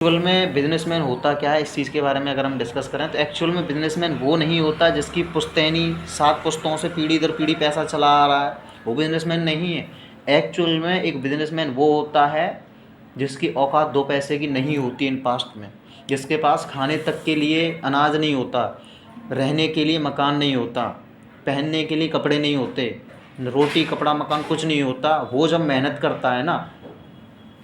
Actual में businessman होता क्या है, इस चीज़ के बारे में अगर हम डिस्कस करें तो एक्चुअल में बिजनेसमैन वो नहीं होता जिसकी पुश्तैनी 7 पुश्तों से पीढ़ी दर पीढ़ी पैसा चला आ रहा है, वो बिजनेसमैन नहीं है। एक्चुअल में एक बिजनेसमैन वो होता है जिसकी औकात 2 पैसे की नहीं होती इन पास्ट में, जिसके पास खाने तक के लिए अनाज नहीं होता, रहने के लिए मकान नहीं होता, पहनने के लिए कपड़े नहीं होते, रोटी कपड़ा मकान कुछ नहीं होता। वो जब मेहनत करता है ना,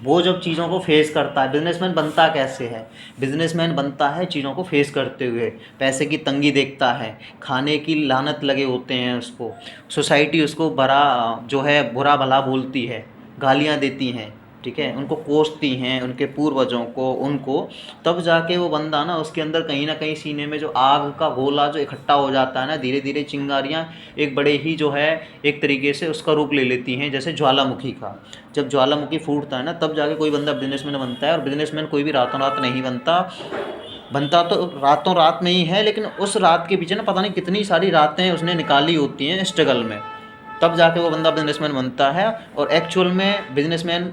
वो जब चीज़ों को फेस करता है, बिजनेसमैन बनता कैसे है? बिजनेसमैन बनता है चीज़ों को फेस करते हुए, पैसे की तंगी देखता है, खाने की लानत लगे होते हैं उसको, सोसाइटी उसको बड़ा जो है बुरा भला बोलती है, गालियाँ देती हैं, ठीक है, उनको कोसती हैं, उनके पूर्वजों को, उनको, तब जाके वो बंदा ना उसके अंदर कहीं ना कहीं सीने में जो आग का गोला जो इकट्ठा हो जाता है ना, धीरे धीरे चिंगारियाँ एक बड़े ही जो है एक तरीके से उसका रूप ले लेती हैं, जैसे ज्वालामुखी का। जब ज्वालामुखी फूटता है ना, तब जाके कोई बंदा बिजनेसमैन बनता है। और बिजनेसमैन कोई भी रातों रात नहीं बनता, बनता तो रातों रात में ही है, लेकिन उस रात के पीछे ना पता नहीं कितनी सारी रातें उसने निकाली होती हैं स्ट्रगल में, तब जाके वो बंदा बिजनेसमैन बनता है। और एक्चुअल में बिजनेसमैन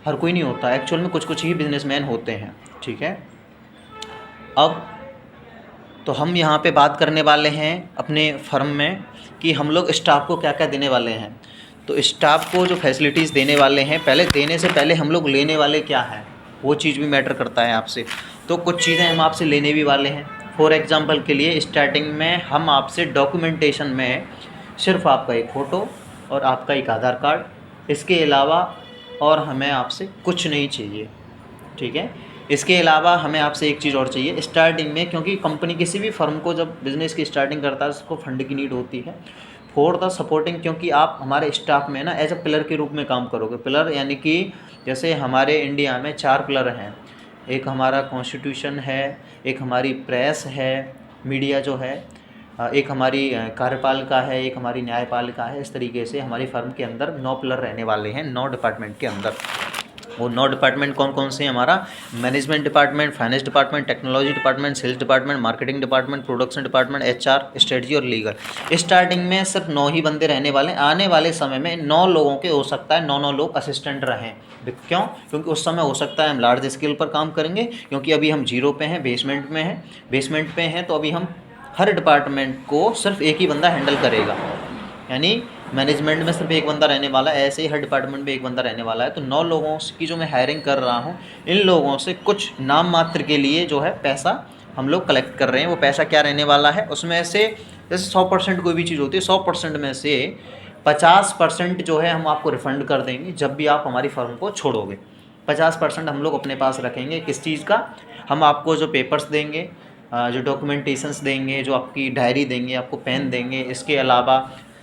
हर कोई नहीं होता, एक्चुअल में कुछ कुछ ही बिजनेसमैन होते हैं, ठीक है। अब तो हम यहाँ पे बात करने वाले हैं अपने फर्म में कि हम लोग स्टाफ को क्या क्या देने वाले हैं। तो स्टाफ को जो फैसिलिटीज़ देने वाले हैं, पहले देने से पहले हम लोग लेने वाले क्या हैं, वो चीज़ भी मैटर करता है आपसे। तो कुछ चीज़ें हम आपसे लेने भी वाले हैं। फॉर एग्ज़ाम्पल के लिए स्टार्टिंग में हम आपसे डॉक्यूमेंटेशन में सिर्फ आपका एक फ़ोटो और आपका एक आधार कार्ड, इसके अलावा और हमें आपसे कुछ नहीं चाहिए, ठीक है। इसके अलावा हमें आपसे एक चीज़ और चाहिए स्टार्टिंग में, क्योंकि कंपनी किसी भी फर्म को जब बिज़नेस की स्टार्टिंग करता है उसको फंड की नीड होती है फॉर द सपोर्टिंग, क्योंकि आप हमारे स्टाफ में ना एज अ पिलर के रूप में काम करोगे। पिलर यानी कि जैसे हमारे इंडिया में 4 पिलर हैं, एक हमारा कॉन्स्टिट्यूशन है, एक हमारी प्रेस है, मीडिया जो है, एक हमारी कार्यपालिका है, एक हमारी न्यायपालिका है। इस तरीके से हमारी फर्म के अंदर 9 पिलर रहने वाले हैं, 9 डिपार्टमेंट के अंदर। वो 9 डिपार्टमेंट कौन कौन से हैं? हमारा management department, finance department, technology department, sales department, marketing department, production department, HR, strategy और लीगल। स्टार्टिंग में सिर्फ 9 ही बंदे रहने वाले हैं। आने वाले समय में 9 लोगों के हो सकता है 9 लोग असिस्टेंट रहें। क्यों? क्योंकि उस समय हो सकता है हम लार्ज स्केल पर काम करेंगे, क्योंकि अभी हम जीरो पे हैं, बेसमेंट पे हैं, तो अभी हम हर डिपार्टमेंट को सिर्फ एक ही बंदा हैंडल करेगा, यानी मैनेजमेंट में सिर्फ एक बंदा रहने वाला है, ऐसे ही हर डिपार्टमेंट में एक बंदा रहने वाला है। तो 9 लोगों की जो मैं हायरिंग कर रहा हूँ, इन लोगों से कुछ नाम मात्र के लिए जो है पैसा हम लोग कलेक्ट कर रहे हैं। वो पैसा क्या रहने वाला है, उसमें से जैसे 100% कोई भी चीज़ होती है, 100% में से 50% जो है हम आपको रिफ़ंड कर देंगे जब भी आप हमारी फर्म को छोड़ोगे। 50% हम लोग अपने पास रखेंगे। किस चीज़ का? हम आपको जो पेपर्स देंगे, जो डॉक्यूमेंटेशंस देंगे, जो आपकी डायरी देंगे, आपको पेन देंगे, इसके अलावा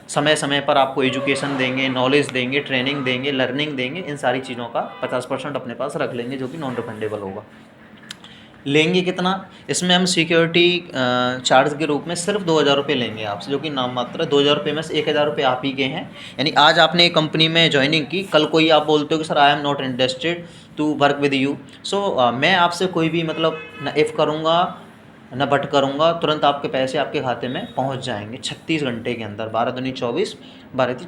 समय समय पर आपको एजुकेशन देंगे, नॉलेज देंगे, ट्रेनिंग देंगे, लर्निंग देंगे। इन सारी चीज़ों का 50% अपने पास रख लेंगे, जो कि नॉन रिफंडेबल होगा। लेंगे कितना? इसमें हम सिक्योरिटी चार्ज के रूप में सिर्फ 2,000 रुपये लेंगे आपसे, जो कि नाम मात्र है। 2,000 रुपये में से 1,000 रुपये आप ही के हैं। यानी आज आपने एक कंपनी में ज्वाइनिंग की, कल कोई आप बोलते हो कि sir I am not interested to work with you, so मैं आपसे कोई भी मतलब न इफ़ करूँगा न बट करूँगा, तुरंत आपके पैसे आपके खाते में पहुँच जाएंगे 36 घंटे के अंदर। 12 दूनी 24, 12 ती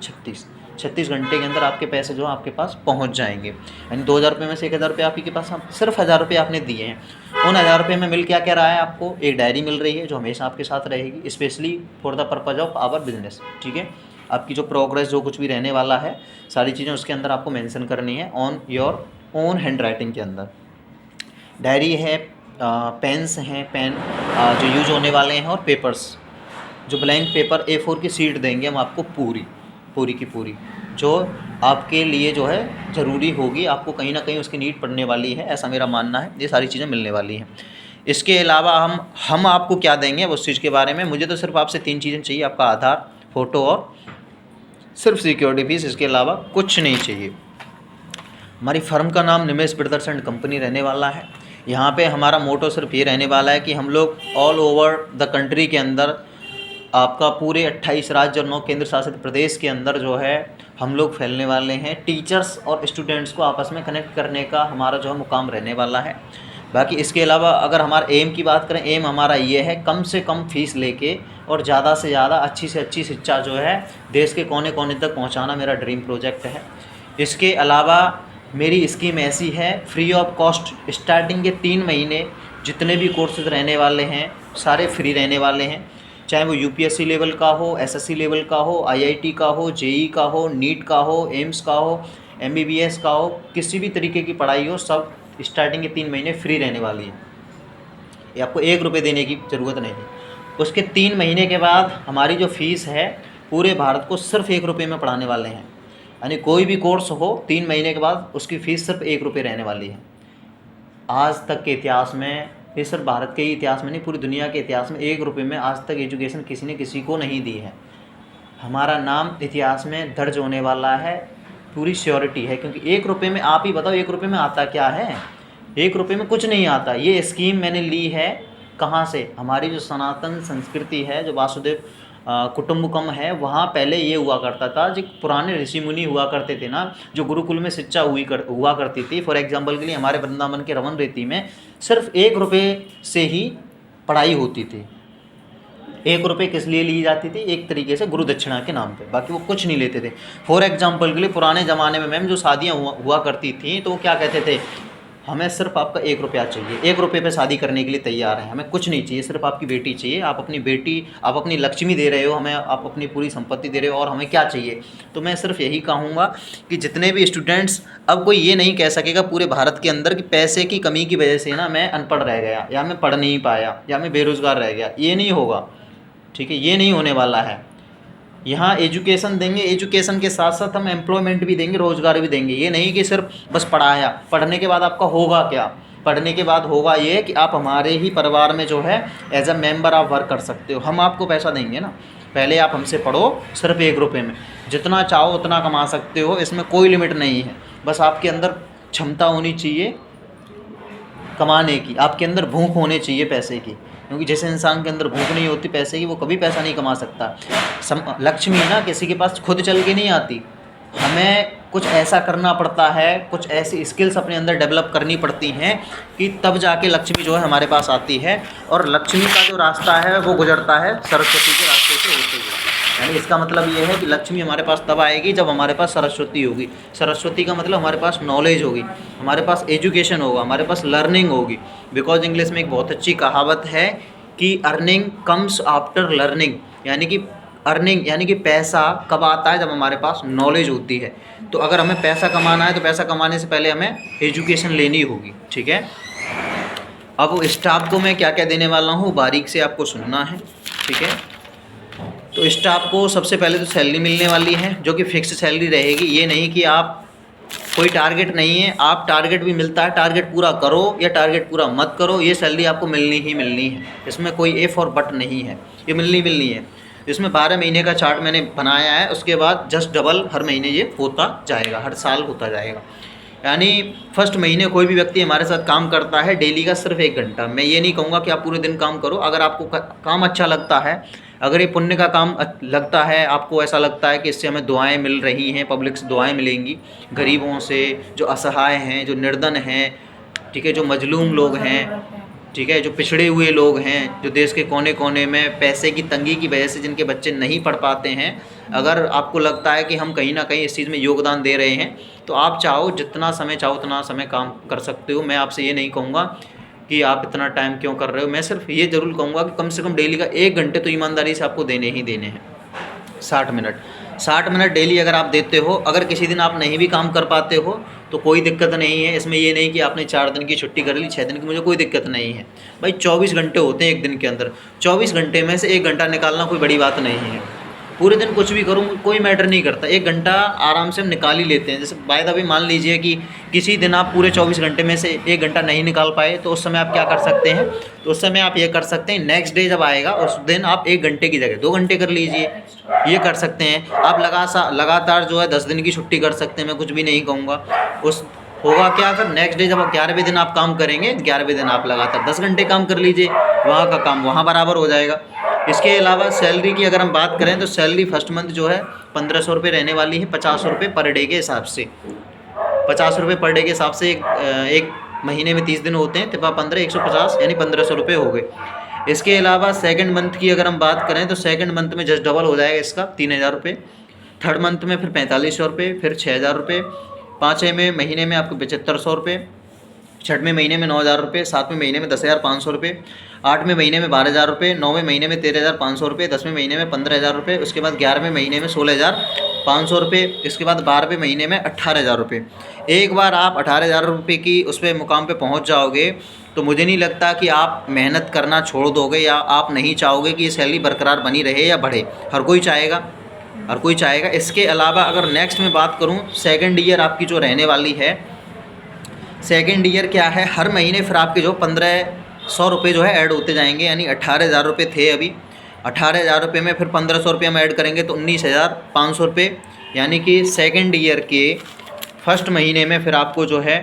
36 घंटे के अंदर आपके पैसे जो आपके पास पहुंच जाएंगे। यानी 2,000 रुपये में से 1,000 रुपये आप ही के पास, आप सिर्फ 1,000 रुपये आपने दिए हैं। उन 1,000 रुपये में मिल क्या क्या रहा है आपको? एक डायरी मिल रही है जो हमेशा आपके साथ रहेगी, specially for the purpose of our business, ठीक है। आपकी जो प्रोग्रेस जो कुछ भी रहने वाला है, सारी चीज़ें उसके अंदर आपको मेंशन करनी है on your own hand writing के अंदर। डायरी है, पेन्स हैं, पेन जो यूज होने वाले हैं, और पेपर्स, जो ब्लैंक पेपर A4 की सीट देंगे हम आपको पूरी की पूरी, जो आपके लिए जो है ज़रूरी होगी, आपको कहीं ना कहीं उसकी नीड पड़ने वाली है, ऐसा मेरा मानना है। ये सारी चीज़ें मिलने वाली हैं। इसके अलावा हम आपको क्या देंगे उस चीज़ के बारे में, मुझे तो सिर्फ आपसे 3 चीज़ें चाहिए, आपका आधार, फ़ोटो और सिर्फ सिक्योरिटी फीस। इसके अलावा कुछ नहीं चाहिए। हमारी फर्म का नाम निमेश ब्रदर्स एंड कंपनी रहने वाला है। यहाँ पे हमारा मोटो सिर्फ ये रहने वाला है कि हम लोग ऑल ओवर द कंट्री के अंदर, आपका पूरे 28 राज्य और 9 केंद्र शासित प्रदेश के अंदर जो है हम लोग फैलने वाले हैं। टीचर्स और स्टूडेंट्स को आपस में कनेक्ट करने का हमारा जो है मुकाम रहने वाला है। बाकी इसके अलावा अगर हमारा एम की बात करें, एम हमारा ये है कम से कम फीस लेके और ज़्यादा से ज़्यादा अच्छी से अच्छी शिक्षा जो है देश के कोने कोने तक पहुँचाना मेरा ड्रीम प्रोजेक्ट है। इसके अलावा मेरी स्कीम ऐसी है, फ्री ऑफ कॉस्ट स्टार्टिंग के 3 महीने जितने भी कोर्सेज रहने वाले हैं सारे फ्री रहने वाले हैं, चाहे वो यूपीएससी लेवल का हो, एसएससी लेवल का हो, आईआईटी का हो, जेई का हो, नीट का हो, एम्स का हो, एमबीबीएस का हो, किसी भी तरीके की पढ़ाई हो, सब स्टार्टिंग के 3 महीने फ्री रहने वाली है। ये आपको 1 रुपये देने की ज़रूरत नहीं है। उसके 3 महीने के बाद हमारी जो फ़ीस है पूरे भारत को सिर्फ 1 रुपये में पढ़ाने वाले हैं, यानी कोई भी कोर्स हो 3 महीने के बाद उसकी फ़ीस सिर्फ 1 रुपये रहने वाली है। आज तक के इतिहास में, ये सिर्फ भारत के ही इतिहास में नहीं, पूरी दुनिया के इतिहास में 1 रुपये में आज तक एजुकेशन किसी ने किसी को नहीं दी है। हमारा नाम इतिहास में दर्ज होने वाला है, पूरी श्योरिटी है, क्योंकि 1 रुपये में आप ही बताओ 1 रुपये में आता क्या है? 1 रुपये में कुछ नहीं आता। ये स्कीम मैंने ली है कहाँ से? हमारी जो सनातन संस्कृति है, जो वासुदेव कुटुम्बकम है, वहाँ पहले ये हुआ करता था, जो पुराने ऋषि मुनि हुआ करते थे ना, जो गुरुकुल में शिक्षा हुआ करती थी। फॉर एग्जांपल के लिए हमारे वृंदावन के रमन रेती में सिर्फ 1 रुपये से ही पढ़ाई होती थी। 1 रुपये किस लिए ली जाती थी? एक तरीके से गुरु दक्षिणा के नाम पे, बाकी वो कुछ नहीं लेते थे। फॉर एग्जांपल के लिए पुराने ज़माने में मैम जो शादियाँ हुआ करती थी तो वो क्या कहते थे, हमें सिर्फ आपका 1 रुपया चाहिए, 1 रुपये पे शादी करने के लिए तैयार हैं, हमें कुछ नहीं चाहिए, सिर्फ आपकी बेटी चाहिए, आप अपनी बेटी, आप अपनी लक्ष्मी दे रहे हो हमें, आप अपनी पूरी संपत्ति दे रहे हो, और हमें क्या चाहिए? तो मैं सिर्फ यही कहूँगा कि जितने भी स्टूडेंट्स, अब कोई ये नहीं कह सकेगा पूरे भारत के अंदर कि पैसे की कमी की वजह से ना मैं अनपढ़ रह गया, या मैं पढ़ नहीं पाया, या मैं बेरोज़गार रह गया। ये नहीं होगा, ठीक है, ये नहीं होने वाला है। यहाँ एजुकेशन देंगे, एजुकेशन के साथ साथ हम एम्प्लॉयमेंट भी देंगे, रोज़गार भी देंगे। ये नहीं कि सिर्फ बस पढ़ाया, पढ़ने के बाद आपका होगा क्या? पढ़ने के बाद होगा ये कि आप हमारे ही परिवार में जो है एज अ मेंबर आप वर्क कर सकते हो, हम आपको पैसा देंगे ना। पहले आप हमसे पढ़ो सिर्फ 1 रुपये में, जितना चाहो उतना कमा सकते हो, इसमें कोई लिमिट नहीं है। बस आपके अंदर क्षमता होनी चाहिए कमाने की, आपके अंदर भूख होनी चाहिए पैसे की, क्योंकि जिस इंसान के अंदर भूख नहीं होती पैसे की, वो कभी पैसा नहीं कमा सकता। लक्ष्मी ना किसी के पास खुद चल के नहीं आती, हमें कुछ ऐसा करना पड़ता है, कुछ ऐसी स्किल्स अपने अंदर डेवलप करनी पड़ती हैं कि तब जाके लक्ष्मी जो है हमारे पास आती है। और लक्ष्मी का जो रास्ता है वो गुजरता है सरस्वती के रास्ते से होते हुए। यानी इसका मतलब ये है कि लक्ष्मी हमारे पास तब आएगी जब हमारे पास सरस्वती होगी। सरस्वती का मतलब हमारे पास नॉलेज होगी, हमारे पास एजुकेशन होगा, हमारे पास लर्निंग होगी। बिकॉज इंग्लिश में एक बहुत अच्छी कहावत है कि अर्निंग कम्स आफ्टर लर्निंग, यानी कि अर्निंग यानी कि पैसा कब आता है? जब हमारे पास नॉलेज होती है। तो अगर हमें पैसा कमाना है तो पैसा कमाने से पहले हमें एजुकेशन लेनी होगी, ठीक है। अब स्टाफ को मैं क्या क्या देने वाला हूँ बारीक से आपको सुनना है, ठीक है। तो स्टाफ को सबसे पहले तो सैलरी मिलने वाली है, जो कि फिक्स सैलरी रहेगी। ये नहीं कि आप कोई टारगेट नहीं है, आप टारगेट भी मिलता है, टारगेट पूरा करो या टारगेट पूरा मत करो, ये सैलरी आपको मिलनी ही मिलनी है। इसमें कोई इफ़ और बट नहीं है, ये मिलनी है। इसमें 12 महीने का चार्ट मैंने बनाया है, उसके बाद जस्ट डबल हर महीने ये होता जाएगा, हर साल होता जाएगा। यानी फर्स्ट महीने कोई भी व्यक्ति हमारे साथ काम करता है डेली का सिर्फ 1 घंटा। मैं ये नहीं कहूँगा कि आप पूरे दिन काम करो। अगर आपको काम अच्छा लगता है, अगर ये पुण्य का काम लगता है, आपको ऐसा लगता है कि इससे हमें दुआएं मिल रही हैं, पब्लिक से दुआएं मिलेंगी, गरीबों से, जो असहाय हैं, जो निर्धन हैं, ठीक है, जो मजलूम लोग हैं, ठीक है, जो पिछड़े हुए लोग हैं, जो देश के कोने कोने में पैसे की तंगी की वजह से जिनके बच्चे नहीं पढ़ पाते हैं, अगर आपको लगता है कि हम कहीं ना कहीं इस चीज़ में योगदान दे रहे हैं, तो आप चाहो जितना समय चाहो उतना समय काम कर सकते हो। मैं आपसे ये नहीं कहूँगा कि आप इतना टाइम क्यों कर रहे हो, मैं सिर्फ ये ज़रूर कहूँगा कि कम से कम डेली का 1 घंटे तो ईमानदारी से आपको देने ही देने हैं। 60 मिनट डेली अगर आप देते हो, अगर किसी दिन आप नहीं भी काम कर पाते हो तो कोई दिक्कत नहीं है। इसमें ये नहीं कि आपने 4 दिन की छुट्टी कर ली, 6 दिन की, मुझे कोई दिक्कत नहीं है भाई। 24 घंटे होते हैं एक दिन के अंदर, 24 घंटे में से 1 घंटा निकालना कोई बड़ी बात नहीं है। पूरे दिन कुछ भी करूँ कोई मैटर नहीं करता, 1 घंटा आराम से हम निकाल ही लेते हैं। जैसे बाय द वे मान लीजिए कि किसी दिन आप पूरे 24 घंटे में से 1 घंटा नहीं निकाल पाए, तो उस समय आप क्या कर सकते हैं? तो उस समय आप ये कर सकते हैं, नेक्स्ट डे जब आएगा उस दिन आप 1 घंटे की जगह 2 घंटे कर लीजिए, ये कर सकते हैं आप। लगातार जो है 10 दिन की छुट्टी कर सकते हैं, मैं कुछ भी नहीं कहूँगा। उस होगा क्या, फिर नेक्स्ट डे जब 11वें दिन आप काम करेंगे, 11वें दिन आप लगातार 10 घंटे काम कर लीजिए, वहाँ का काम वहाँ बराबर हो जाएगा। इसके अलावा सैलरी की अगर हम बात करें तो सैलरी फर्स्ट मंथ जो है 1500 रुपये रहने वाली है, 50 रुपये पर डे के हिसाब से। 50 रुपये पर डे के हिसाब से एक महीने में 30 दिन होते हैं, तो 15 150 यानी 1500 रुपये हो गए। इसके अलावा सेकंड मंथ की अगर हम बात करें तो सेकंड मंथ में जस्ट डबल हो जाएगा इसका, 3000 रुपये। थर्ड मंथ में फिर 4500 रुपये, फिर 6000 रुपये, 5वें महीने में आपको 7500 रुपये, 6वें महीने में 9000 रुपये, 7वें महीने में 10,500 रुपये, 8वें महीने में 12,000 रुपये, 9वें महीने में 13,500 रुपये, 10वें महीने में 15,000 रुपये, उसके बाद 11वें महीने में 16,500 रुपये, इसके बाद 12वें महीने में 18,000 रुपये। एक बार आप 18,000 रुपये की उस पर मुकाम पे पहुंच जाओगे तो मुझे नहीं लगता कि आप मेहनत करना छोड़ दोगे या आप नहीं चाहोगे कि ये सैलरी बरकरार बनी रहे या बढ़े। हर कोई चाहेगा, हर कोई चाहेगा। इसके अलावा अगर नेक्स्ट में बात करूँ, सेकेंड ईयर आपकी जो रहने वाली है, सेकेंड ईयर क्या है, हर महीने फिर आपके जो 1,500 रुपये जो है ऐड होते जाएंगे। यानी 18,000 रुपये थे अभी, 18,000 रुपये में फिर 1,500 रुपये हम ऐड करेंगे तो 19,500 रुपये। यानी कि सेकेंड ईयर के फर्स्ट महीने में फिर आपको जो है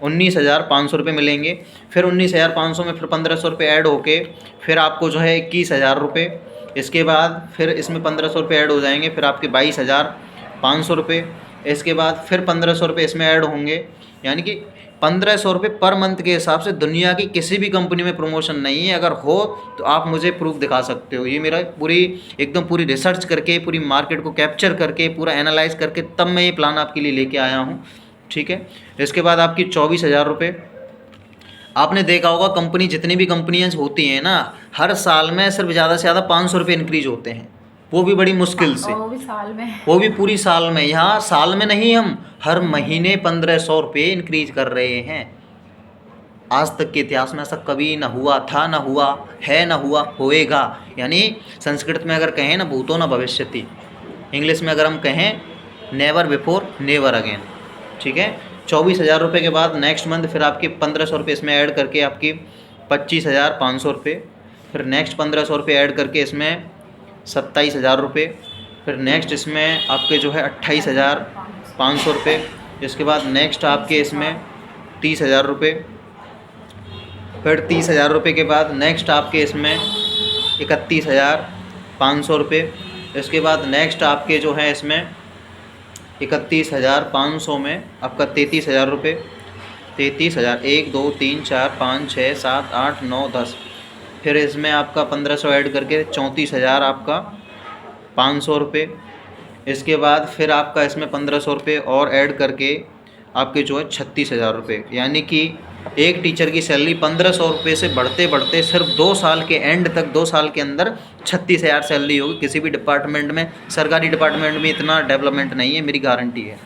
19,500 रुपये मिलेंगे। फिर 19,500 में फिर 1,500 रुपये ऐड होके फिर आपको जो है 21,000 रुपये। इसके बाद फिर इसमें 1,500 रुपये ऐड हो जाएंगे, फिर आपके 22,500 रुपये। इसके बाद फिर 1,500 रुपये इसमें ऐड होंगे। यानी कि 1,500 रुपये पर मंथ के हिसाब से दुनिया की किसी भी कंपनी में प्रमोशन नहीं है। अगर हो तो आप मुझे प्रूफ दिखा सकते हो। ये मेरा पूरी रिसर्च करके, पूरी मार्केट को कैप्चर करके, पूरा एनालाइज करके तब मैं ये प्लान आपके लिए लेके आया हूँ। ठीक है। इसके बाद आपकी 24,000 रुपये। आपने देखा होगा कंपनी, जितनी भी कंपनियाँ होती हैं ना, हर साल में सिर्फ ज़्यादा से ज़्यादा 500 रुपये इंक्रीज होते हैं, वो भी बड़ी मुश्किल से, वो भी साल में, वो भी पूरी साल में। यहाँ साल में नहीं, हम हर महीने 1,500 रुपये इंक्रीज कर रहे हैं। आज तक के इतिहास में ऐसा कभी ना हुआ था, ना हुआ है, ना हुआ होएगा। यानी संस्कृत में अगर कहें ना, भूतो न भविष्यति, इंग्लिश में अगर हम कहें नेवर बिफोर नेवर अगेन। ठीक है। 24,000 रुपये के बाद नेक्स्ट मंथ फिर आपके 1,500 रुपये इसमें ऐड करके आपकी 25,500 रुपये। फिर नेक्स्ट 1,500 रुपये ऐड करके इसमें 27,000 रुपये। फिर नेक्स्ट इसमें आपके जो है 28,500 रुपये। इसके बाद नेक्स्ट आपके इसमें 30,000 रुपये। फिर 30,000 रुपये के बाद नेक्स्ट आपके इसमें 31,500 रुपये। इसके बाद नेक्स्ट आपके जो है इसमें 31,500 में आपका 33,000 रुपये। 33,000, 1 2 3 4 5 6 7 8 9 10। फिर इसमें आपका 1,500 ऐड करके 34,000 आपका 500 रुपये। इसके बाद फिर आपका इसमें 1,500 रुपये और ऐड करके आपके जो है 36,000 रुपये। यानी कि एक टीचर की सैलरी 1,500 रुपये से बढ़ते बढ़ते सिर्फ 2 साल के एंड तक, 2 साल के अंदर 36,000 सैलरी होगी। किसी भी डिपार्टमेंट में, सरकारी डिपार्टमेंट में इतना डेवलपमेंट नहीं है, मेरी गारंटी है।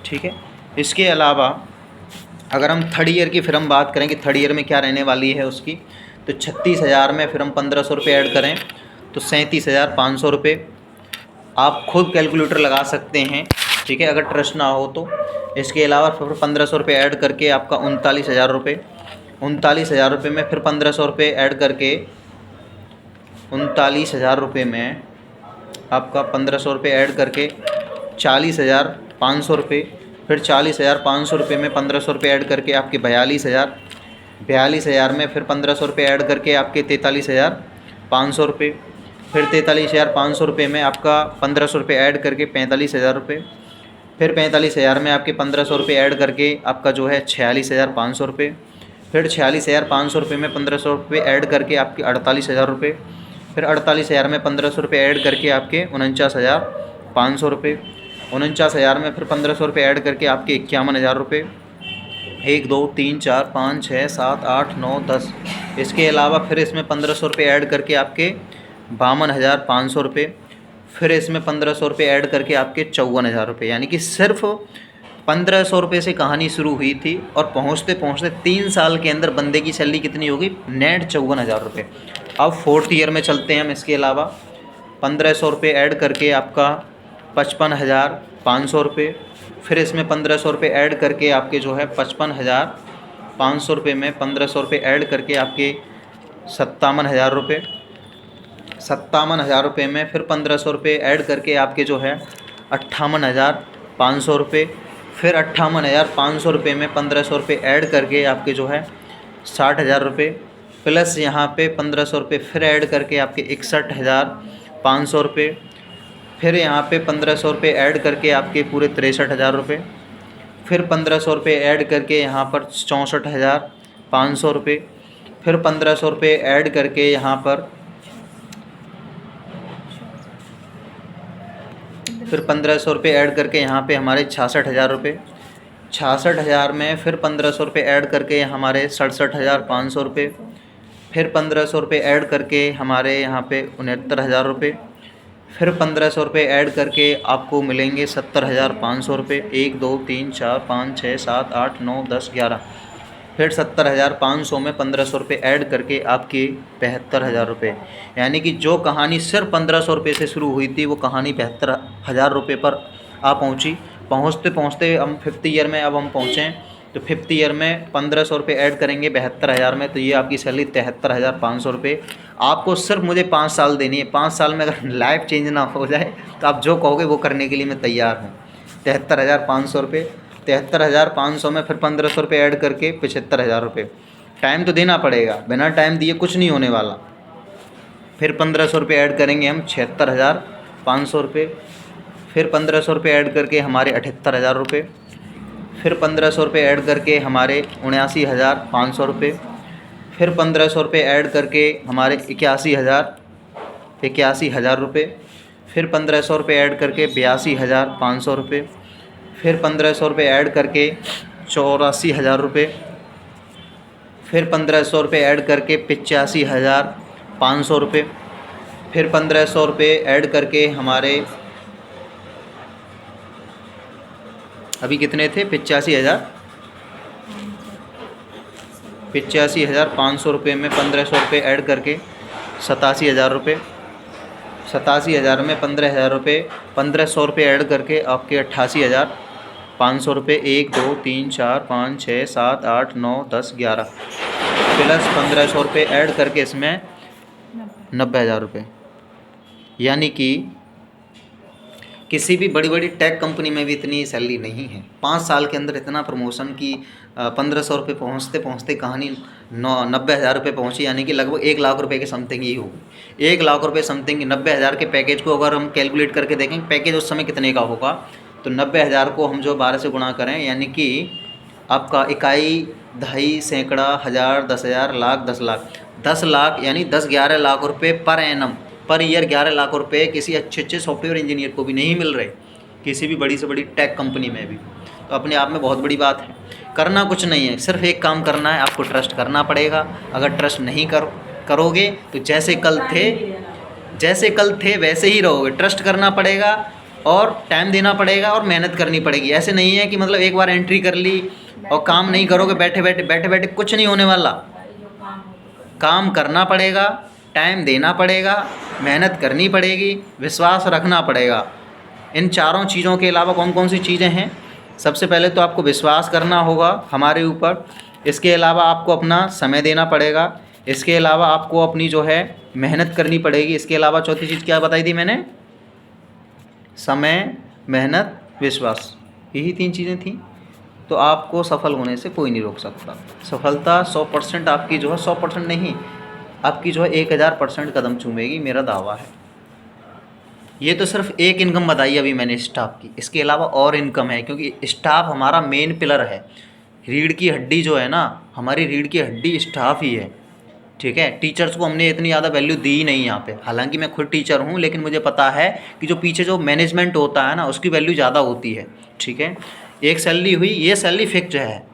ठीक है। इसके अलावा अगर हम थर्ड ईयर की फिर हम बात करें कि थर्ड ईयर में क्या रहने वाली है उसकी, तो 36,000 में फिर हम 1,500 रुपये ऐड करें तो 37,500 रुपये। आप खुद कैलकुलेटर लगा सकते हैं। ठीक है, अगर ट्रस्ट ना हो तो। इसके अलावा फिर 1,500 रुपये ऐड करके आपका 39,000 रुपये। 39,000 रुपये में फिर 1,500 रुपये ऐड करके 39,000 रुपये में आपका 1,500 रुपये ऐड करके 40,500 रुपये। फिर 40,500 रुपये में 1,500 रुपये ऐड करके आपके 42,000। 42,000 में फिर 1,500 रुपये ऐड करके आपके 43,500 रुपये। फिर 43,500 रुपये में आपका 1,500 रुपये ऐड करके 45,000 रुपये। फिर 45,000 में आपके 1,500 रुपये ऐड करके आपका जो है 46,500 रुपये। फिर 46,500 रुपये में 1,500 रुपये ऐड करके आपके 48,000 रुपये। फिर 48,000 में 1,500 रुपये ऐड करके आपके 49,500 रुपये। 49,000 में फिर 1,500 रुपये ऐड करके आपके 51,000 रुपये। 1 2 3 4 5 6 7 8 9 10। इसके अलावा फिर इसमें 1,500 रुपये ऐड करके आपके 52,500 रुपये। फिर इसमें 1,500 रुपये ऐड करके आपके 54,000 रुपये। यानी कि सिर्फ 1,500 रुपये से कहानी शुरू हुई थी और पहुँचते पहुँचते 3 साल के अंदर बंदे की सैलरी कितनी होगी, नेट 54,000 रुपये। अब फोर्थ ईयर में चलते हैं हम। इसके अलावा 1,500 रुपये ऐड करके आपका 55,500 रुपये। फिर इसमें 1,500 रुपये ऐड करके आपके जो है 55,500 रुपये में 1,500 रुपये ऐड करके आपके 57,000 रुपये। 57,000 रुपये में फिर 1,500 रुपये ऐड करके आपके जो है 58,500 रुपये। फिर 58,500 रुपये में 1,500 रुपये ऐड करके आपके जो है 60,000 रुपये। प्लस यहाँ पे 1,500 रुपये फिर ऐड करके आपके 61,500 रुपये। फिर यहाँ पे 1,500 रुपये ऐड करके आपके पूरे 63,000 रुपये। फिर 1,500 रुपये ऐड करके यहाँ पर 64,500 रुपये। फिर 1,500 रुपये ऐड करके यहाँ पर फिर 1,500 रुपये ऐड करके यहाँ पे हमारे 66,000 रुपये। 66,000 में फिर 1,500 रुपये ऐड करके हमारे 67,500 रुपये, फिर 1,500 रुपये ऐड करके हमारे यहाँ पे 69,000 रुपये, फिर 1,500 रुपये ऐड करके आपको मिलेंगे 70,500 रुपये। 1 2 3 4 5 6 7 8 9 10 11, फिर 70,500 में 1,500 रुपये ऐड करके आपके 72,000 रुपये। यानी कि जो कहानी सिर्फ 1,500 रुपये से शुरू हुई थी वो कहानी 72,000 रुपये पर आ पहुँची। पहुँचते पहुँचते हम 5th ईयर में अब हम पहुँचें तो 5th ईयर में 1,500 रुपये ऐड करेंगे 72,000 में, तो ये आपकी सैलरी 73,500 रुपये। आपको सिर्फ मुझे 5 साल देनी है। 5 साल में अगर लाइफ चेंज ना हो जाए तो आप जो कहोगे वो करने के लिए मैं तैयार हूँ। 73,500 रुपये, 73,500 में फिर 1,500 रुपये ऐड करके 75,000 रुपये। टाइम तो देना पड़ेगा, बिना टाइम दिए कुछ नहीं होने वाला। फिर 1,500 रुपये ऐड करेंगे हम 76,500 रुपये, फिर 1,500 रुपये ऐड करके हमारे 78,000 रुपये, फिर 1,500 रुपये ऐड करके हमारे 79,500 रुपये, फिर 1,500 रुपये ऐड करके हमारे 81,000 रुपये, फिर 1,500 रुपये ऐड करके 82,500 रुपये, फिर 1,500 रुपये ऐड करके 84,000 रुपये, फिर 1,500 रुपये ऐड करके 85,500 रुपये, फिर 1,500 रुपये ऐड करके हमारे अभी कितने थे 85,500 रुपये में 1,500 रुपये ऐड करके 87,000 रुपये, 87,000 में 15,000 रुपये, 1,500 रुपये ऐड करके आपके 88,500 रुपये। 1 2 3 4 5 6 7 8 9 10 11 प्लस 1,500 रुपये ऐड करके इसमें 90,000 रुपये। यानी कि किसी भी बड़ी बड़ी टेक कंपनी में भी इतनी सैलरी नहीं है। 5 साल के अंदर इतना प्रमोशन की 1,500 रुपये पहुँचते पहुँचते कहानी 90,000 रुपये पहुँची। यानी कि लगभग 1 लाख रुपये के समथिंग ही होगी। 1 लाख रुपये समथिंग 90,000 के पैकेज को अगर हम कैलकुलेट करके देखें पैकेज उस समय कितने का होगा, तो 90,000 को हम जो 12 से गुणा करें यानी कि आपका इकाई, दहाई, सैकड़ा, हज़ार, 10,000, लाख, 10 लाख, 10 लाख यानी 10-11 लाख रुपये per annum, per year 11 lakh रुपए किसी अच्छे सॉफ्टवेयर इंजीनियर को भी नहीं मिल रहे, किसी भी बड़ी से बड़ी टेक कंपनी में भी। तो अपने आप में बहुत बड़ी बात है। करना कुछ नहीं है, सिर्फ एक काम करना है, आपको ट्रस्ट करना पड़ेगा। अगर ट्रस्ट नहीं करोगे तो जैसे कल थे वैसे ही रहोगे। ट्रस्ट करना पड़ेगा और टाइम देना पड़ेगा और मेहनत करनी पड़ेगी। ऐसे नहीं है कि मतलब एक बार एंट्री कर ली और काम नहीं करोगे, बैठे बैठे कुछ नहीं होने वाला। काम करना पड़ेगा, टाइम देना पड़ेगा, मेहनत करनी पड़ेगी, विश्वास रखना पड़ेगा। इन चारों चीज़ों के अलावा कौन कौन सी चीज़ें हैं? सबसे पहले तो आपको विश्वास करना होगा हमारे ऊपर। इसके अलावा आपको अपना समय देना पड़ेगा। इसके अलावा आपको अपनी जो है मेहनत करनी पड़ेगी। इसके अलावा चौथी चीज़ क्या बताई थी मैंने? समय, मेहनत, विश्वास, यही 3 चीज़ें थी। तो आपको सफल होने से कोई नहीं रोक सकता। सफलता 100% आपकी जो है 100% नहीं, आपकी जो है 1000% कदम चूमेगी, मेरा दावा है। ये तो सिर्फ एक इनकम बताई अभी मैंने स्टाफ की, इसके अलावा और इनकम है, क्योंकि स्टाफ हमारा मेन पिलर है। रीढ़ की हड्डी जो है ना, हमारी रीढ़ की हड्डी स्टाफ ही है। ठीक है, टीचर्स को हमने इतनी ज़्यादा वैल्यू दी ही नहीं यहाँ पे। हालांकि मैं खुद टीचर हूँ, लेकिन मुझे पता है कि जो पीछे जो मैनेजमेंट होता है ना, उसकी वैल्यू ज़्यादा होती है। ठीक है, एक सैलरी हुई, ये सैलरी फिक्स है,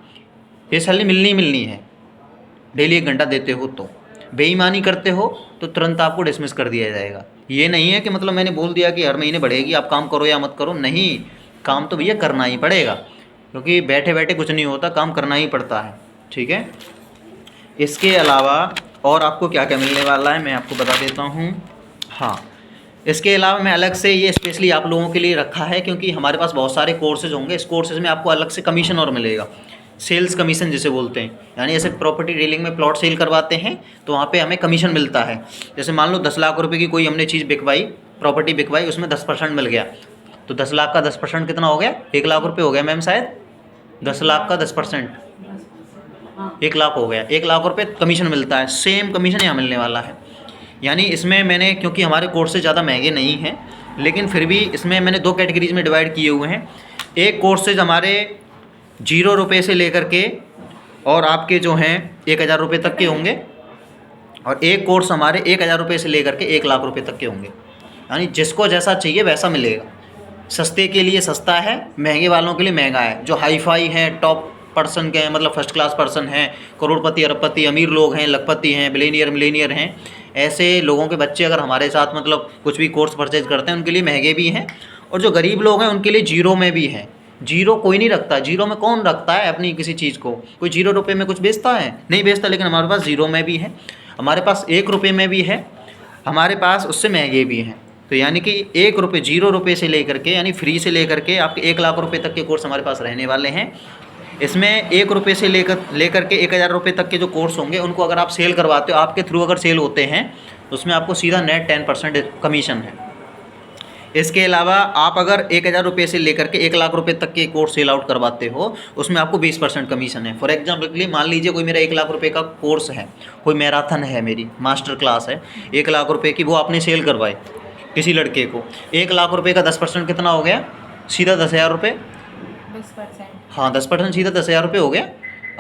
ये सैलरी मिलनी है। डेली 1 घंटा देते हो तो, बेईमानी करते हो तो तुरंत आपको डिसमिस कर दिया जाएगा। ये नहीं है कि मतलब मैंने बोल दिया कि हर महीने बढ़ेगी, आप काम करो या मत करो। नहीं, काम तो भैया करना ही पड़ेगा, क्योंकि बैठे बैठे कुछ नहीं होता, काम करना ही पड़ता है। ठीक है, इसके अलावा और आपको क्या क्या मिलने वाला है मैं आपको बता देता हूँ। हाँ, इसके अलावा मैं अलग से ये स्पेशली आप लोगों के लिए रखा है, क्योंकि हमारे पास बहुत सारे कोर्सेज होंगे। इस कोर्सेज में आपको अलग से कमीशन और मिलेगा, सेल्स कमीशन जिसे बोलते हैं। यानी जैसे प्रॉपर्टी डीलिंग में प्लॉट सेल करवाते हैं तो वहाँ पे हमें कमीशन मिलता है। जैसे मान लो 10 लाख रुपए की कोई हमने चीज़ बिकवाई, प्रॉपर्टी बिकवाई, उसमें 10% मिल गया, तो 10 लाख का 10% कितना हो गया? 1 लाख रुपये हो गया मैम, शायद 10 लाख का 10% 1 लाख हो गया। 1 लाख रुपये कमीशन मिलता है। सेम कमीशन यहाँ मिलने वाला है। यानी इसमें मैंने, क्योंकि हमारे कोर्सेज ज़्यादा महंगे नहीं हैं, लेकिन फिर भी इसमें मैंने 2 कैटेगरीज में डिवाइड किए हुए हैं। एक कोर्सेज हमारे 0 रुपये से लेकर के और आपके जो हैं 1,000 रुपये तक के होंगे, और एक कोर्स हमारे 1,000 रुपये से लेकर के 1 लाख रुपये तक के होंगे। यानी जिसको जैसा चाहिए वैसा मिलेगा। सस्ते के लिए सस्ता है, महंगे वालों के लिए महंगा है। जो हाई फाई हैं, टॉप पर्सन के हैं, मतलब फर्स्ट क्लास पर्सन हैं, करोड़पति अरबपति अमीर लोग हैं, लखपति हैं, बिलियनियर मिलेनियर हैं, ऐसे लोगों के बच्चे अगर हमारे साथ मतलब कुछ भी कोर्स परचेज करते हैं उनके लिए महंगे भी हैं, और जो गरीब लोग हैं उनके लिए जीरो में भी हैं। जीरो कोई नहीं रखता, जीरो में कौन रखता है अपनी किसी चीज़ को? कोई 0 रुपये में कुछ बेचता है? नहीं बेचता। लेकिन हमारे पास जीरो में भी है, हमारे पास 1 रुपये में भी है, हमारे पास उससे महंगे भी हैं। तो यानी कि 1 रुपये 0 रुपये से लेकर के, यानी फ्री से लेकर के आपके 1 लाख रुपए तक के कोर्स हमारे पास रहने वाले हैं। इसमें 1 रुपये से लेकर के 1000 रुपये तक के जो कोर्स होंगे उनको अगर आप सेल करवाते हो, आपके थ्रू अगर सेल होते हैं तो उसमें आपको सीधा नेट 10% कमीशन है। इसके अलावा आप अगर 1000 रुपये से लेकर के 1 लाख रुपए तक के कोर्स सेल आउट करवाते हो, उसमें आपको 20% कमीशन है। फॉर एग्जाम्पल के लिए मान लीजिए कोई मेरा 1 लाख रुपए का कोर्स है, कोई मैराथन है, मेरी मास्टर क्लास है 1 लाख रुपए की, वो आपने सेल करवाई किसी लड़के को, 1 लाख रुपए का 10% कितना हो गया? सीधा 10,000 रुपये। 10%। हाँ 10% सीधा 10,000 रुपये हो गया।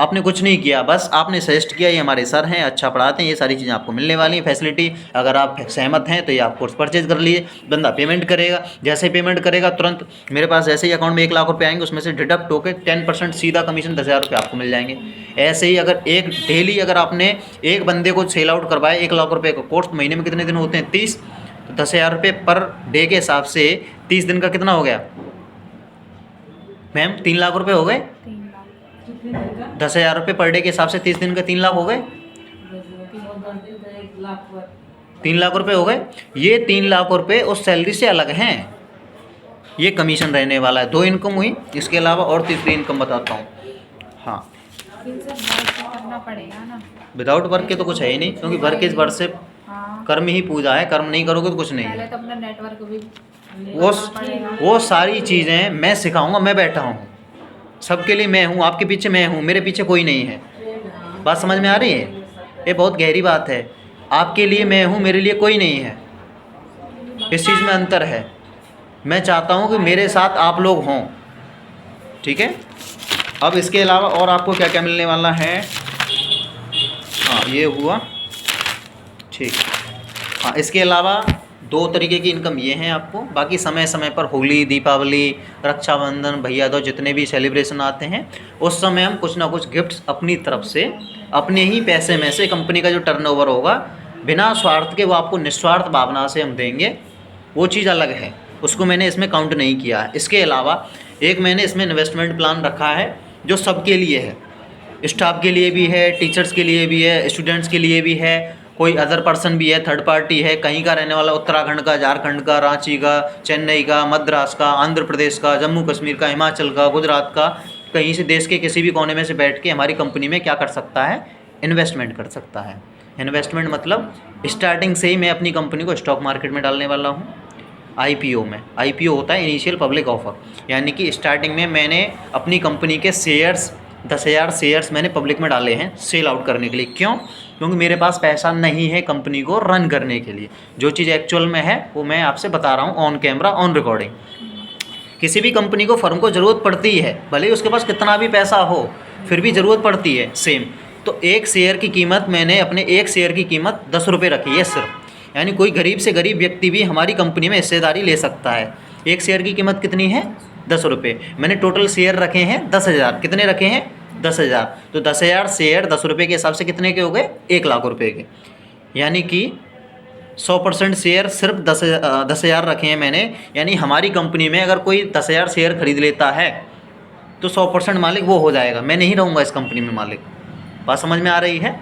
आपने कुछ नहीं किया, बस आपने सजेस्ट किया ये हमारे सर हैं, अच्छा पढ़ाते हैं, ये सारी चीज़ें आपको मिलने वाली हैं फैसिलिटी। अगर आप सहमत हैं तो ये आप कोर्स परचेज कर लिए। बंदा पेमेंट करेगा, जैसे पेमेंट करेगा तुरंत मेरे पास जैसे ही अकाउंट में 1 लाख रुपये आएंगे उसमें से डिडक्ट होकर 10% सीधा कमीशन 10,000 रुपये आपको मिल जाएंगे। ऐसे ही अगर एक डेली अगर आपने एक बंदे को सेल आउट करवाया 1 लाख रुपये का कोर्स, महीने में कितने दिन होते हैं? 30। तो 10,000 रुपये पर डे के हिसाब से 30 दिन का कितना हो गया मैम? 3 लाख रुपये हो गए। 10,000 रुपये पर डे के हिसाब से 30 दिन का 3 लाख हो गए। 3 लाख रुपये हो गए। ये 3 लाख रुपये उस सैलरी से अलग हैं, ये कमीशन रहने वाला है। 2 इनकम हुई, इसके अलावा और तीसरी इनकम बताता हूँ। हाँ करना पड़ेगा ना, विदाउट वर्क के तो कुछ है ही नहीं, क्योंकि वर्क इज वर्शिप, कर्म ही पूजा है, कर्म नहीं करोगे तो कुछ नहीं है। तो अपना नेटवर्क भी वो सारी चीज़ें मैं सिखाऊंगा, मैं बैठा हूँ सबके लिए, मैं हूँ, आपके पीछे मैं हूँ, मेरे पीछे कोई नहीं है। बात समझ में आ रही है? ये बहुत गहरी बात है। आपके लिए मैं हूँ, मेरे लिए कोई नहीं है, इस चीज़ में अंतर है। मैं चाहता हूँ कि मेरे साथ आप लोग हों, ठीक है। अब इसके अलावा और आपको क्या क्या मिलने वाला है? हाँ ये हुआ, ठीक। हाँ इसके अलावा 2 तरीके की इनकम ये हैं आपको। बाकी समय समय पर होली, दीपावली, रक्षाबंधन, भैया दूज, जितने भी सेलिब्रेशन आते हैं उस समय हम कुछ ना कुछ गिफ्ट्स अपनी तरफ से, अपने ही पैसे में से, कंपनी का जो टर्नओवर होगा बिना स्वार्थ के वो आपको निस्वार्थ भावना से हम देंगे, वो चीज़ अलग है, उसको मैंने इसमें काउंट नहीं किया है। इसके अलावा एक मैंने इसमें इन्वेस्टमेंट प्लान रखा है जो सबके लिए है, स्टाफ के लिए भी है, टीचर्स के लिए भी है, स्टूडेंट्स के लिए भी है, कोई अदर पर्सन भी है, थर्ड पार्टी है, कहीं का रहने वाला, उत्तराखंड का, झारखंड का, रांची का, चेन्नई का, मद्रास का, आंध्र प्रदेश का, जम्मू कश्मीर का, हिमाचल का, गुजरात का, कहीं से देश के किसी भी कोने में से बैठ के हमारी कंपनी में क्या कर सकता है? इन्वेस्टमेंट कर सकता है। इन्वेस्टमेंट मतलब स्टार्टिंग से ही मैं अपनी कंपनी को स्टॉक मार्केट में डालने वाला हूँ, IPO में। IPO होता है इनिशियल पब्लिक ऑफर, यानी कि स्टार्टिंग में मैंने अपनी कंपनी के शेयर्स 10,000 शेयर्स मैंने पब्लिक में डाले हैं सेल आउट करने के लिए। क्यों? क्योंकि मेरे पास पैसा नहीं है कंपनी को रन करने के लिए। जो चीज़ एक्चुअल में है वो मैं आपसे बता रहा हूँ ऑन कैमरा, ऑन रिकॉर्डिंग। किसी भी कंपनी को, फर्म को ज़रूरत पड़ती है, भले ही उसके पास कितना भी पैसा हो फिर भी ज़रूरत पड़ती है सेम। तो 1 शेयर की कीमत, मैंने अपने 1 शेयर की कीमत 10 रुपये रखी है सिर्फ, यानी कोई गरीब से गरीब व्यक्ति भी हमारी कंपनी में हिस्सेदारी ले सकता है। 1 शेयर की कीमत कितनी है? 10 रुपये। मैंने टोटल शेयर रखे हैं 10,000। कितने रखे हैं? 10,000। तो 10,000 शेयर 10 रुपये के हिसाब से कितने के हो गए? 1 लाख रुपये के। यानी कि 100% शेयर सिर्फ 10,000 रखे हैं मैंने। यानी हमारी कंपनी में अगर कोई 10,000 शेयर खरीद लेता है तो 100% मालिक वो हो जाएगा, मैं नहीं रहूँगा इस कंपनी में मालिक। बात समझ में आ रही है?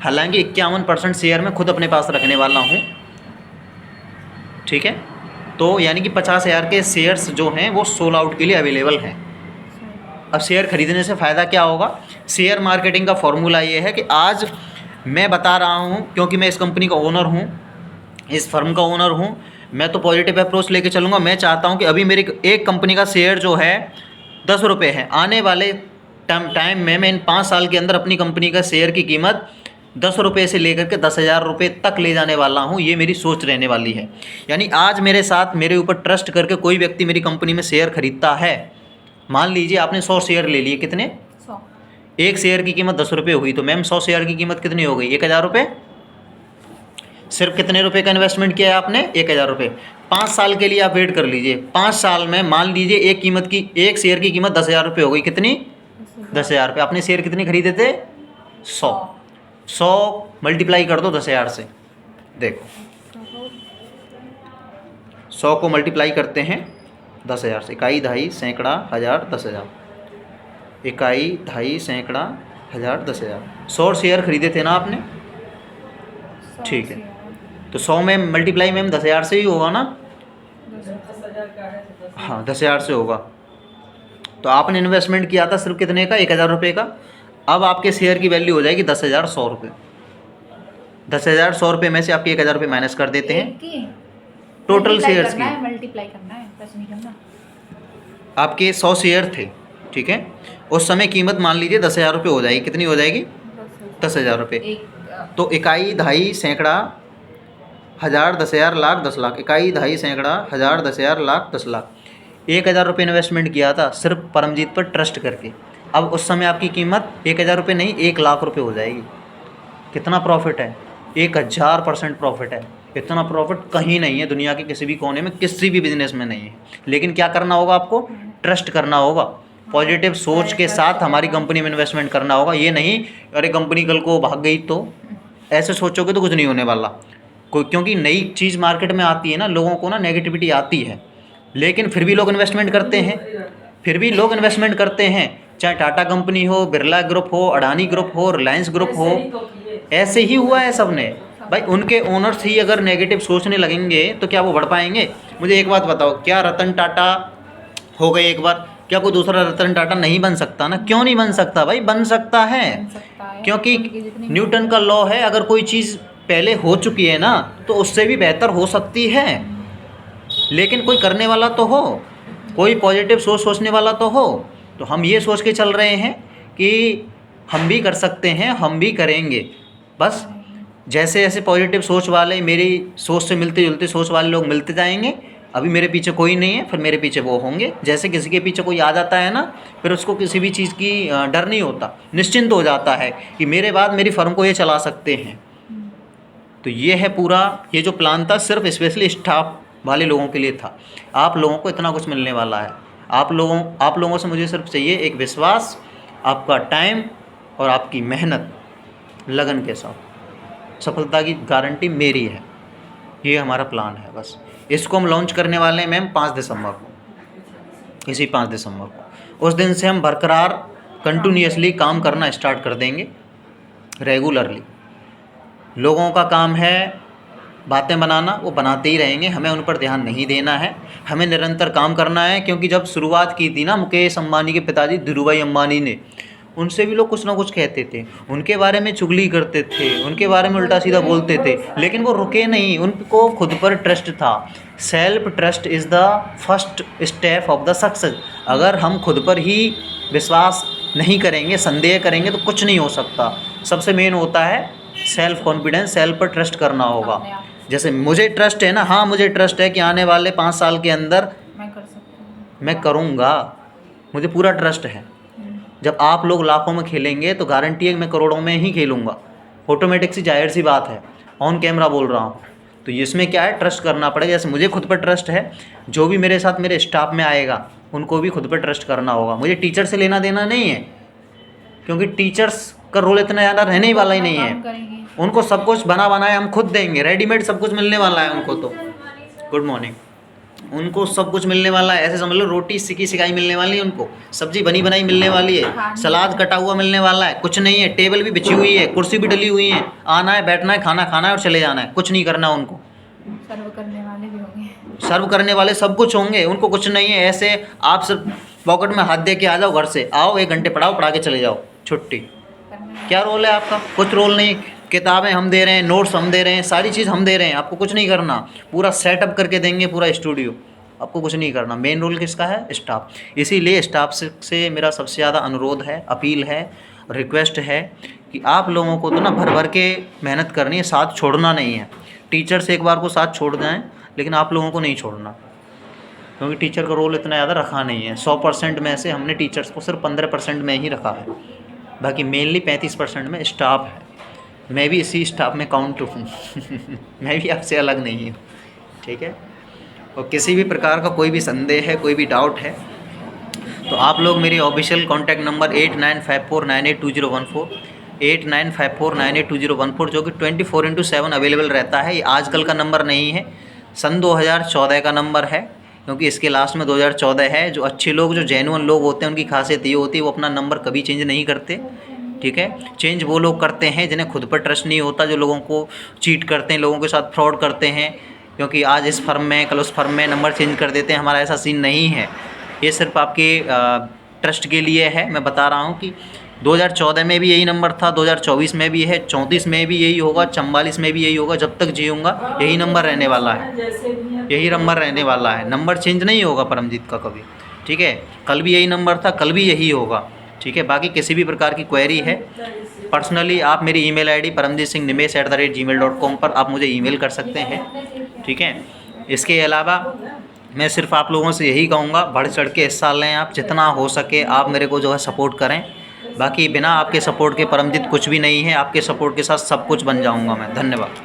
हालांकि 51% शेयर मैं खुद अपने पास रखने वाला हूँ, ठीक है। तो यानी कि 50,000 के शेयर्स जो हैं वो सोल आउट के लिए अवेलेबल हैं। अब शेयर खरीदने से फ़ायदा क्या होगा? शेयर मार्केटिंग का फॉर्मूला ये है कि आज मैं बता रहा हूँ, क्योंकि मैं इस कंपनी का ओनर हूँ, इस फर्म का ओनर हूँ, मैं तो पॉजिटिव अप्रोच लेके चलूँगा। मैं चाहता हूँ कि अभी मेरी एक कंपनी का शेयर जो है 10 रुपये है, आने वाले टाइम में मैं इन 5 साल के अंदर अपनी कंपनी का शेयर की कीमत 10 रुपये से लेकर के 10,000 रुपये तक ले जाने वाला हूँ। ये मेरी सोच रहने वाली है। यानी आज मेरे साथ, मेरे ऊपर ट्रस्ट करके कोई व्यक्ति मेरी कंपनी में शेयर खरीदता है, मान लीजिए आपने 100 शेयर ले लिए, कितने? 100। 1 शेयर की कीमत 10 रुपये हुई, तो मैम 100 शेयर की कीमत कितनी हो गई? 1,000 रुपये। सिर्फ कितने रुपए का इन्वेस्टमेंट किया है आपने? 1000 रुपये। 5 साल के लिए आप वेट कर लीजिए। 5 साल में मान लीजिए एक शेयर की कीमत 10,000 रुपये हो गई। कितनी? 10,000 रुपये। आपने शेयर कितने खरीदे थे? 100। 100 मल्टीप्लाई कर दो 10,000 से। देखो 100 को मल्टीप्लाई करते हैं 10,000 से। इकाई, दहाई, सैकड़ा, हज़ार, 10,000। इकाई, दहाई, सैकड़ा, हज़ार, 10,000। 100 शेयर खरीदे थे ना आपने? ठीक है, तो 100 में मल्टीप्लाई मैम 10,000 से ही होगा ना? हाँ 10,000 से होगा। तो आपने इन्वेस्टमेंट किया था सिर्फ कितने का? 1,000 रुपये का। अब आपके शेयर की वैल्यू हो जाएगी 10,100 रुपये। 10,100 रुपये में से आपके 1,000 रुपये माइनस कर देते हैं टोटल शेयर्स की। मल्टीप्लाई करना है, बस नहीं करना। आपके 100 शेयर थे, ठीक है। उस समय कीमत मान लीजिए 10,000 रुपये हो जाएगी। कितनी हो जाएगी? 10,000 रुपये। तो इकाई, दहाई, सैकड़ा, हज़ार, 10,000, लाख, 10 लाख। इकाई, दहाई, सैकड़ा, हज़ार, 10,000, लाख, 10 लाख। 1,000 रुपये इन्वेस्टमेंट किया था सिर्फ परमजीत पर ट्रस्ट करके। अब उस समय आपकी कीमत 1,000 रुपये नहीं 1,00,000 रुपये हो जाएगी। कितना प्रॉफिट है? 1000% प्रॉफिट है। इतना प्रॉफिट कहीं नहीं है दुनिया के किसी भी कोने में, किसी भी बिजनेस में नहीं है। लेकिन क्या करना होगा आपको? ट्रस्ट करना होगा। पॉजिटिव सोच के साथ हमारी कंपनी में इन्वेस्टमेंट करना होगा। ये नहीं अरे कंपनी कल को भाग गई तो, ऐसे सोचोगे तो कुछ नहीं होने वाला। क्योंकि नई चीज़ मार्केट में आती है ना, लोगों को ना नेगेटिविटी आती है, लेकिन फिर भी लोग इन्वेस्टमेंट करते हैं। चाहे टाटा कंपनी हो, बिरला ग्रुप हो, अडानी ग्रुप हो, रिलायंस ग्रुप हो, ऐसे ही हुआ है सबने। भाई उनके ओनर्स ही अगर नेगेटिव सोचने लगेंगे तो क्या वो बढ़ पाएंगे? मुझे एक बात बताओ, क्या रतन टाटा हो गए एक बार, क्या कोई दूसरा रतन टाटा नहीं बन सकता ना? क्यों नहीं बन सकता भाई? बन सकता है, क्योंकि न्यूटन का लॉ है, अगर कोई चीज़ पहले हो चुकी है ना तो उससे भी बेहतर हो सकती है। लेकिन कोई करने वाला तो हो, कोई पॉजिटिव सोचने वाला तो हो। तो हम ये सोच के चल रहे हैं कि हम भी कर सकते हैं, हम भी करेंगे। बस जैसे जैसे पॉजिटिव सोच वाले, मेरी सोच से मिलते जुलते सोच वाले लोग मिलते जाएंगे। अभी मेरे पीछे कोई नहीं है, फिर मेरे पीछे वो होंगे। जैसे किसी के पीछे कोई आ जाता है ना, फिर उसको किसी भी चीज़ की डर नहीं होता, निश्चिंत हो जाता है कि मेरे बाद मेरी फर्म को ये चला सकते हैं। तो ये है पूरा, ये जो प्लान था सिर्फ स्पेशली स्टाफ वाले लोगों के लिए था। आप लोगों को इतना कुछ मिलने वाला है। आप लोगों से मुझे सिर्फ चाहिए एक विश्वास, आपका टाइम और आपकी मेहनत, लगन के साथ। सफलता की गारंटी मेरी है। ये हमारा प्लान है। बस इसको हम लॉन्च करने वाले हैं मैम 5 दिसंबर को। इसी 5 दिसंबर को, उस दिन से हम बरकरार कंटिन्यूसली काम करना स्टार्ट कर देंगे, रेगुलरली। लोगों का काम है बातें बनाना, वो बनाते ही रहेंगे, हमें उन पर ध्यान नहीं देना है, हमें निरंतर काम करना है। क्योंकि जब शुरुआत की थी ना मुकेश अंबानी के पिताजी धीरूभाई अंबानी ने, उनसे भी लोग कुछ ना कुछ कहते थे, उनके बारे में चुगली करते थे, उनके बारे में उल्टा सीधा बोलते थे, लेकिन वो रुके नहीं। उनको खुद पर ट्रस्ट था। Self trust is the first step of the success. अगर हम खुद पर ही विश्वास नहीं करेंगे, संदेह करेंगे, तो कुछ नहीं हो सकता। सबसे मेन होता है सेल्फ कॉन्फिडेंस, सेल्फ पर ट्रस्ट करना होगा। जैसे मुझे ट्रस्ट है ना, हाँ मुझे ट्रस्ट है कि आने वाले 5 साल के अंदर मैं कर सकती हूँ, मैं करूँगा, मुझे पूरा ट्रस्ट है। जब आप लोग लाखों में खेलेंगे तो गारंटी है कि मैं करोड़ों में ही खेलूँगा। ऑटोमेटिक सी जाहिर सी बात है, ऑन कैमरा बोल रहा हूँ। तो इसमें क्या है, ट्रस्ट करना पड़ेगा। जैसे मुझे खुद पर ट्रस्ट है, जो भी मेरे साथ मेरे स्टाफ में आएगा उनको भी खुद पर ट्रस्ट करना होगा। मुझे टीचर से लेना देना नहीं है, क्योंकि टीचर्स का रोल इतना ज़्यादा रहने ही वाला ही नहीं है। उनको सब कुछ बना बनाए हम खुद देंगे, रेडीमेड सब कुछ मिलने वाला है उनको। तो गुड मॉर्निंग, उनको सब कुछ मिलने वाला है। ऐसे समझ लो रोटी सिकी सिकाई मिलने वाली है उनको, सब्जी बनी बनाई मिलने वाली है, सलाद कटा हुआ मिलने वाला है। कुछ नहीं है, टेबल भी बिछी हुई है, कुर्सी भी डली हुई है, आना है, बैठना है, खाना खाना है और चले जाना है। कुछ नहीं करना उनको। सर्व करने वाले भी होंगे, सर्व करने वाले सब कुछ होंगे, उनको कुछ नहीं है। ऐसे आप सिर्फ पॉकेट में हाथ दे के आ जाओ, घर से आओ, 1 घंटे पढ़ाओ, पढ़ा के चले जाओ, छुट्टी। क्या रोल है आपका? कुछ रोल नहीं। किताबें हम दे रहे हैं, नोट्स हम दे रहे हैं, सारी चीज़ हम दे रहे हैं, आपको कुछ नहीं करना। पूरा सेटअप करके देंगे, पूरा स्टूडियो, आपको कुछ नहीं करना। मेन रोल किसका है? स्टाफ। इसीलिए स्टाफ से मेरा सबसे ज़्यादा अनुरोध है, अपील है, रिक्वेस्ट है कि आप लोगों को तो ना भर भर के मेहनत करनी है, साथ छोड़ना नहीं है। टीचर से एक बार को साथ छोड़ जाएँ, लेकिन आप लोगों को नहीं छोड़ना, क्योंकि टीचर का रोल इतना ज़्यादा रखा नहीं है। 100% में से हमने टीचर्स को सिर्फ 15% में ही रखा है, बाकी मेनली 35% में स्टाफ है। मैं भी इसी स्टाफ में काउंट हूँ मैं भी आपसे अलग नहीं हूँ, ठीक है। और किसी भी प्रकार का कोई भी संदेह है, कोई भी डाउट है, तो आप लोग मेरी ऑफिशियल कॉन्टैक्ट नंबर 8954982014 8954982014 जो कि 24/7 अवेलेबल रहता है। ये आजकल का नंबर नहीं है, सन 2014 का नंबर है, क्योंकि इसके लास्ट में 2014 है। जो अच्छे लोग, जो जेन्युइन लोग होते हैं, उनकी खासियत ये होती है वो अपना नंबर कभी चेंज नहीं करते, ठीक है। चेंज वो लोग करते हैं जिन्हें खुद पर ट्रस्ट नहीं होता, जो लोगों को चीट करते हैं, लोगों के साथ फ्रॉड करते हैं, क्योंकि आज इस फर्म में कल उस फर्म में नंबर चेंज कर देते हैं। हमारा ऐसा सीन नहीं है, ये सिर्फ आपके ट्रस्ट के लिए है। मैं बता रहा हूँ कि 2014 में भी यही नंबर था, 2024 में भी है, 34 में भी यही होगा, 44 में भी यही होगा, जब तक जीऊँगा यही नंबर रहने वाला है, यही नंबर रहने वाला है। नंबर चेंज नहीं होगा परमजीत का कभी, ठीक है। कल भी यही नंबर था, कल भी यही होगा, ठीक है। बाकी किसी भी प्रकार की क्वेरी है, पर्सनली आप मेरी ईमेल आईडी paramjitsingnimesh@gmail.com पर आप मुझे ईमेल कर सकते हैं, ठीक है। इसके अलावा मैं सिर्फ आप लोगों से यही कहूँगा, बढ़ चढ़ के हिस्सा लें, आप जितना हो सके आप मेरे को जो है सपोर्ट करें। बाकी बिना आपके सपोर्ट के परमजीत कुछ भी नहीं है, आपके सपोर्ट के साथ सब कुछ बन जाऊँगा मैं। धन्यवाद।